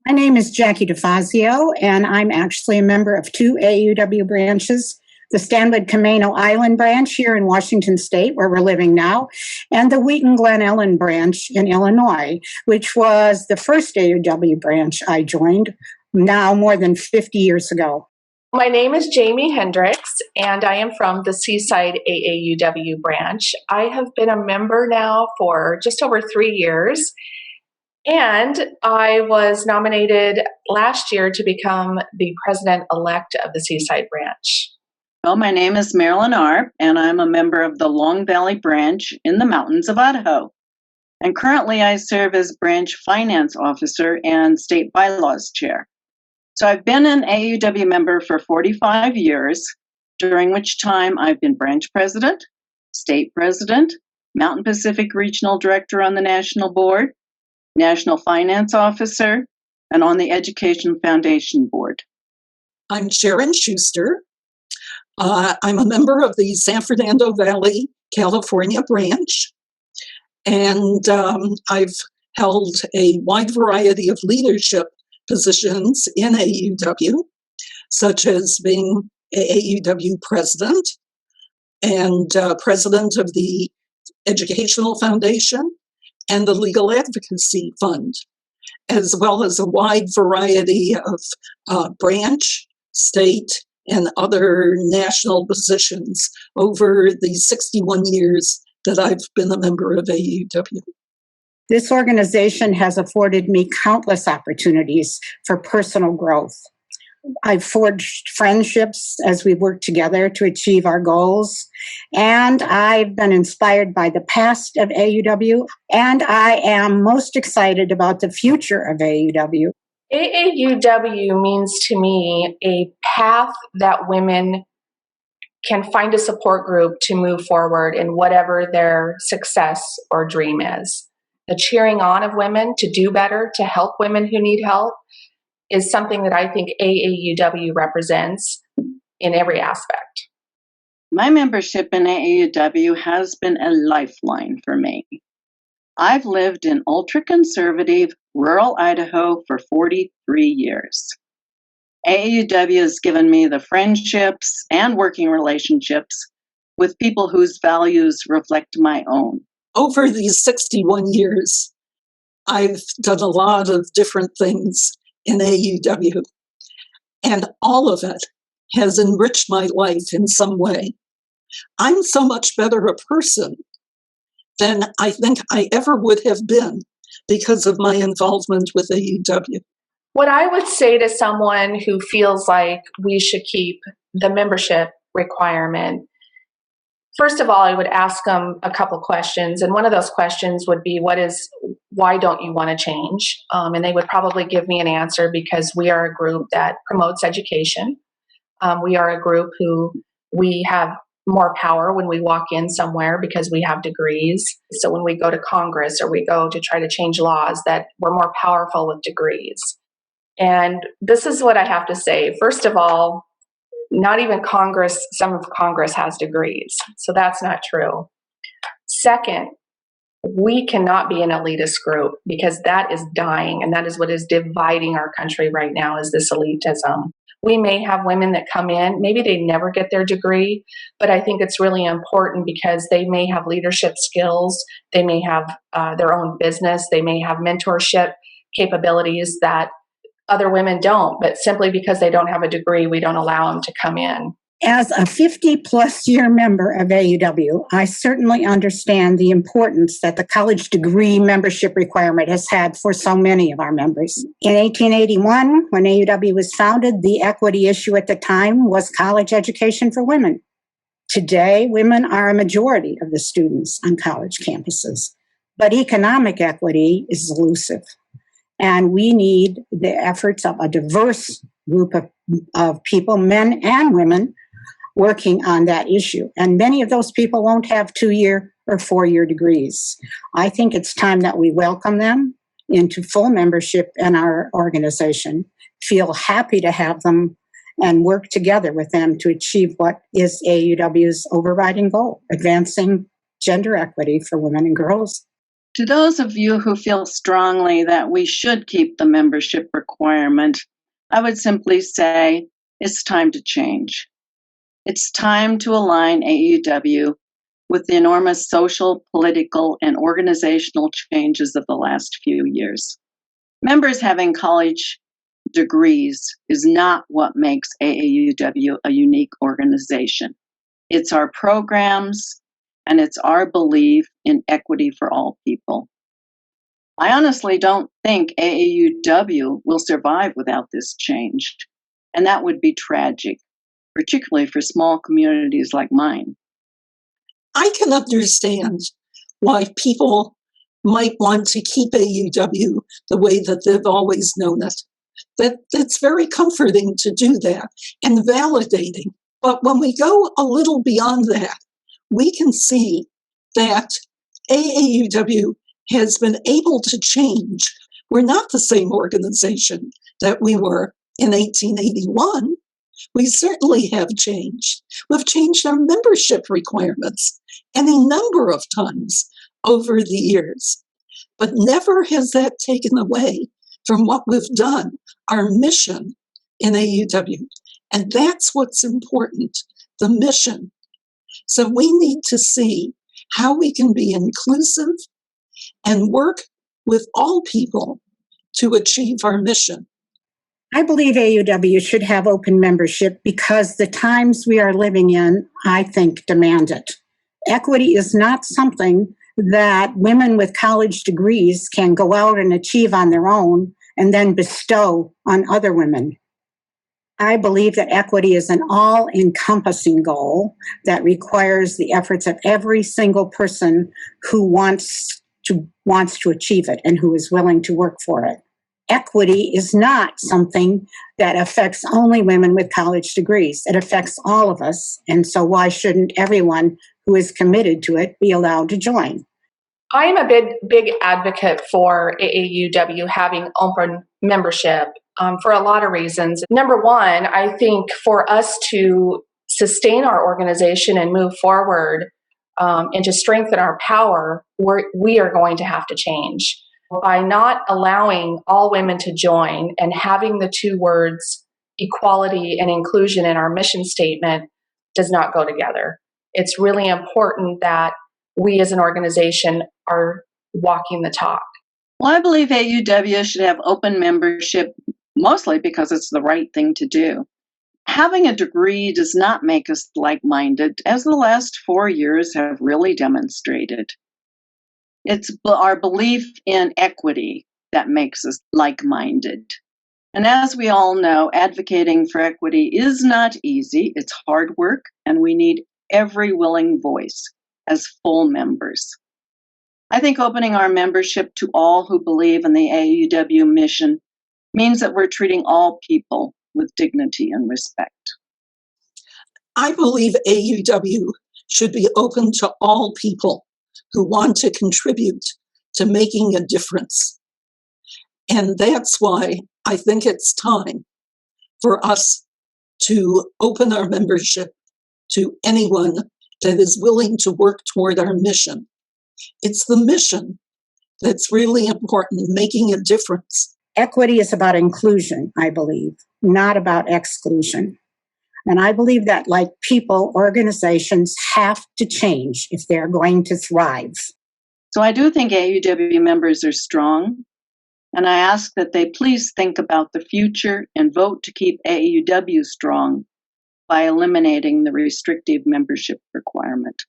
My name is Jackie DeFazio, and I'm actually a member of two AAUW branches, the Stanwood Camano Island branch here in Washington State, where we're living now, and the Wheaton Glen Ellen branch in Illinois, which was the first AAUW branch I joined now more than 50 years ago. My name is Jamie Hendricks, and I am from the Seaside AAUW branch. I have been a member now for just over 3 years, and I was nominated last year to become the president-elect of the Seaside branch. Well, my name is Marilyn Arp, and I'm a member of the Long Valley branch in the mountains of Idaho. And currently I serve as branch finance officer and state bylaws chair. So I've been an AAUW member for 45 years, during which time I've been branch president, state president, Mountain Pacific Regional Director on the national board, national finance officer, and on the Education Foundation board. I'm Sharon Schuster. I'm a member of the San Fernando Valley, California branch, and I've held a wide variety of leadership positions in AAUW, such as being AAUW president and president of the Educational Foundation and the Legal Advocacy Fund, as well as a wide variety of branch, state, and other national positions over the 61 years that I've been a member of AAUW. This organization has afforded me countless opportunities for personal growth. I've forged friendships as we work together to achieve our goals, and I've been inspired by the past of AAUW, and I am most excited about the future of AAUW. AAUW means to me a path that women can find a support group to move forward in whatever their success or dream is. The cheering on of women to do better, to help women who need help, is something that I think AAUW represents in every aspect. My membership in AAUW has been a lifeline for me. I've lived in ultra-conservative rural Idaho for 43 years. AAUW has given me the friendships and working relationships with people whose values reflect my own. Over these 61 years, I've done a lot of different things in AAUW, and all of it has enriched my life in some way. I'm so much better a person than I think I ever would have been because of my involvement with AAUW. What I would say to someone who feels like we should keep the membership requirement, first of all, I would ask them a couple questions. And one of those questions would be, why don't you want to change? And they would probably give me an answer because we are a group that promotes education. We are a group who we have more power when we walk in somewhere because we have degrees. So when we go to Congress or we go to try to change laws, that we're more powerful with degrees. And this is what I have to say. First of all, not even Congress, some of Congress has degrees. So that's not true. Second, we cannot be an elitist group because that is dying, and that is what is dividing our country right now, is this elitism. We may have women that come in, maybe they never get their degree, but I think it's really important because they may have leadership skills, they may have their own business, they may have mentorship capabilities that other women don't, but simply because they don't have a degree, we don't allow them to come in. As a 50-plus year member of AAUW, I certainly understand the importance that the college degree membership requirement has had for so many of our members. In 1881, when AAUW was founded, the equity issue at the time was college education for women. Today, women are a majority of the students on college campuses, but economic equity is elusive. And we need the efforts of a diverse group of people, men and women, working on that issue. And many of those people won't have 2-year or 4-year degrees. I think it's time that we welcome them into full membership in our organization, feel happy to have them, and work together with them to achieve what is AAUW's overriding goal, advancing gender equity for women and girls. To those of you who feel strongly that we should keep the membership requirement, I would simply say it's time to change. It's time to align AAUW with the enormous social, political, and organizational changes of the last few years. Members having college degrees is not what makes AAUW a unique organization. It's our programs, and it's our belief in equity for all people. I honestly don't think AAUW will survive without this change, and that would be tragic, particularly for small communities like mine. I can understand why people might want to keep AUW the way that they've always known it. That's very comforting to do that and validating. But when we go a little beyond that, we can see that AAUW has been able to change. We're not the same organization that we were in 1881. We certainly have changed. We've changed our membership requirements any number of times over the years. But never has that taken away from what we've done, our mission in AUW. And that's what's important, the mission. So we need to see how we can be inclusive and work with all people to achieve our mission. I believe AUW should have open membership because the times we are living in, I think, demand it. Equity is not something that women with college degrees can go out and achieve on their own and then bestow on other women. I believe that equity is an all-encompassing goal that requires the efforts of every single person who wants to achieve it and who is willing to work for it. Equity is not something that affects only women with college degrees. It affects all of us. And so why shouldn't everyone who is committed to it be allowed to join? I am a big advocate for AAUW having open membership for a lot of reasons. Number one, I think for us to sustain our organization and move forward and to strengthen our power, we are going to have to change. By not allowing all women to join and having the two words equality and inclusion in our mission statement does not go together. It's really important that we as an organization are walking the talk. Well, I believe AUW should have open membership mostly because it's the right thing to do. Having a degree does not make us like-minded, as the last 4 years have really demonstrated. It's our belief in equity that makes us like-minded. And as we all know, advocating for equity is not easy. It's hard work, and we need every willing voice as full members. I think opening our membership to all who believe in the AAUW mission means that we're treating all people with dignity and respect. I believe AUW should be open to all people who want to contribute to making a difference. And that's why I think it's time for us to open our membership to anyone that is willing to work toward our mission. It's the mission that's really important, making a difference. Equity is about inclusion, I believe, not about exclusion. And I believe that, like people, organizations have to change if they're going to thrive. So I do think AAUW members are strong, and I ask that they please think about the future and vote to keep AAUW strong by eliminating the restrictive membership requirement.